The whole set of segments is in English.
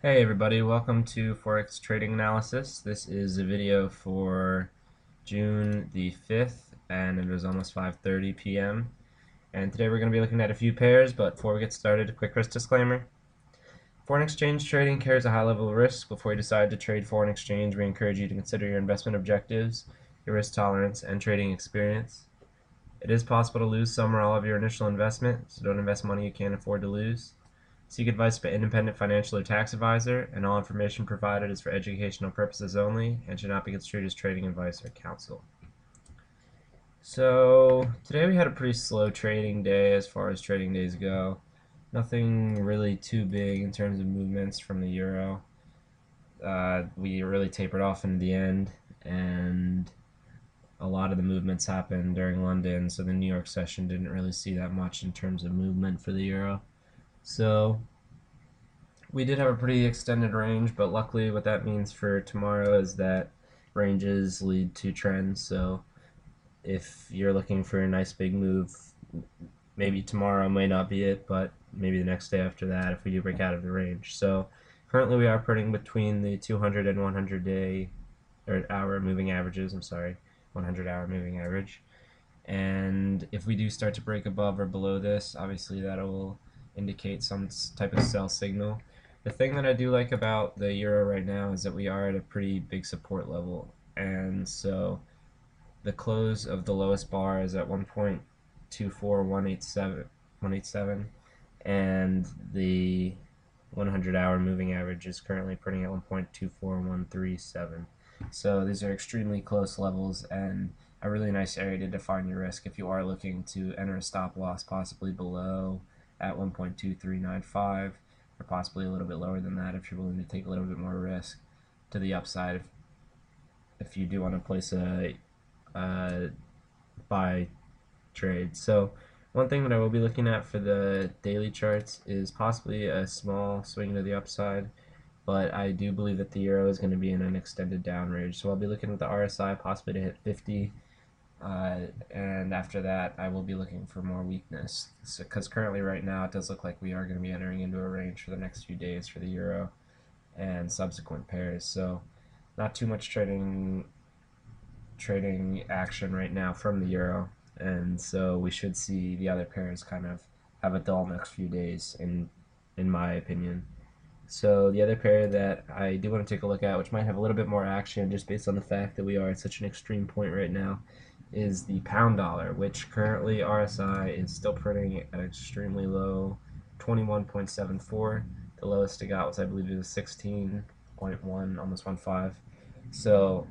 Hey everybody, welcome to Forex Trading Analysis. This is a video for June the 5th and it is almost 5:30 p.m. And today we're going to be looking at a few pairs, but before we get started, a quick risk disclaimer. Foreign exchange trading carries a high level of risk. Before you decide to trade foreign exchange, we encourage you to consider your investment objectives, your risk tolerance, and trading experience. It is possible to lose some or all of your initial investment, so don't invest money you can't afford to lose. Seek advice by an independent financial or tax advisor, and all information provided is for educational purposes only and should not be construed as trading advice or counsel. So today we had a pretty slow trading day as far as trading days go. Nothing really too big in terms of movements from the euro. We really tapered off in the end, and a lot of the movements happened during London, so the New York session didn't really see that much in terms of movement for the euro. So we did have a pretty extended range, but luckily what that means for tomorrow is that ranges lead to trends. So if you're looking for a nice big move, maybe tomorrow may not be it, but maybe the next day after that if we do break out of the range. So currently we are putting between the 200 and 100 day or hour moving averages. I'm sorry, 100-hour moving average. And if we do start to break above or below this, obviously that will indicate some type of sell signal. The thing that I do like about the euro right now is that we are at a pretty big support level, and so the close of the lowest bar is at 1.24187, and the 100-hour moving average is currently printing at 1.24137. So these are extremely close levels and a really nice area to define your risk if you are looking to enter a stop loss possibly below at 1.2395, or possibly a little bit lower than that if you're willing to take a little bit more risk to the upside if you do want to place a buy trade. So one thing that I will be looking at for the daily charts is possibly a small swing to the upside, but I do believe that the euro is going to be in an extended down range. So I'll be looking at the RSI possibly to hit 50, and after that I will be looking for more weakness. Because currently right now it does look like we are going to be entering into a range for the next few days for the euro and subsequent pairs. So not too much trading action right now from the euro, and so we should see the other pairs kind of have a dull next few days in my opinion. So the other pair that I do want to take a look at, which might have a little bit more action just based on the fact that we are at such an extreme point right now, is the pound dollar, which currently RSI is still printing at an extremely low 21.74. The lowest it got was, I believe, it was 16.1, almost 1.5. So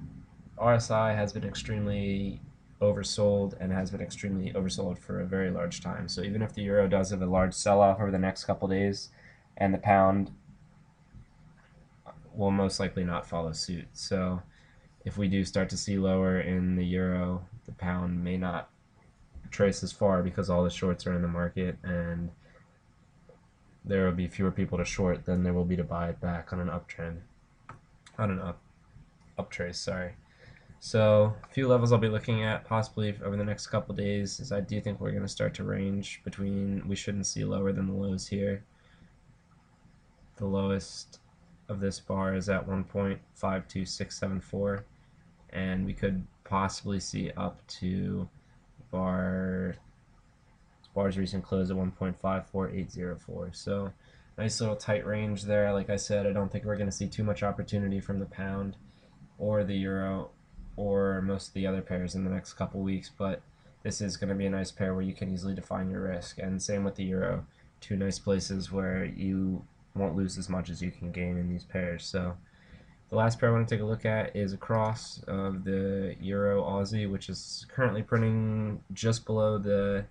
RSI has been extremely oversold and has been extremely oversold for a very large time. So even if the euro does have a large sell-off over the next couple days, and the pound will most likely not follow suit. So if we do start to see lower in the euro, the pound may not trace as far because all the shorts are in the market, and there will be fewer people to short than there will be to buy it back on an uptrend, on an up trace. Sorry. So a few levels I'll be looking at possibly over the next couple days is I do think we're going to start to range between, we shouldn't see lower than the lows here. The lowest of this bar is at 1.52674, and we could possibly see up to bar's recent close at 1.54804. So nice little tight range there. Like I said, I don't think we're going to see too much opportunity from the pound or the euro or most of the other pairs in the next couple weeks, but this is going to be a nice pair where you can easily define your risk. And same with the euro, two nice places where you won't lose as much as you can gain in these pairs. So the last pair I want to take a look at is a cross of the euro Aussie, which is currently printing just below the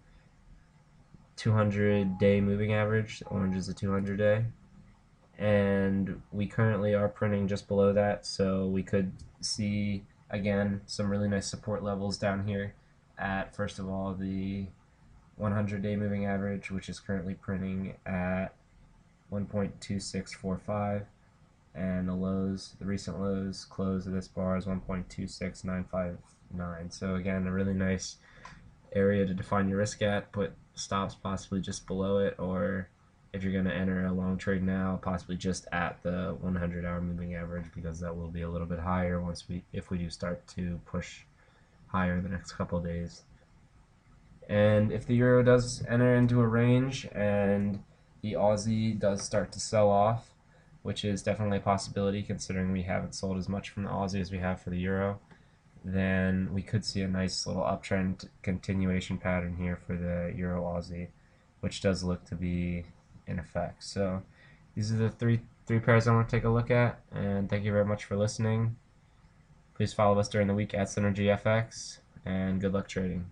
200-day moving average. Orange is the 200-day, and we currently are printing just below that, so we could see again some really nice support levels down here at, first of all, the 100-day moving average, which is currently printing at 1.2645, and the recent lows close of this bar is 1.26959. So again, a really nice area to define your risk at. Put stops possibly just below it, or if you're going to enter a long trade now, possibly just at the 100-hour moving average, because that will be a little bit higher if we do start to push higher in the next couple of days. And if the euro does enter into a range and the Aussie does start to sell off, which is definitely a possibility considering we haven't sold as much from the Aussie as we have for the euro, then we could see a nice little uptrend continuation pattern here for the euro Aussie, which does look to be in effect. So these are the three pairs I want to take a look at, and thank you very much for listening. Please follow us during the week at Synergy FX, and good luck trading.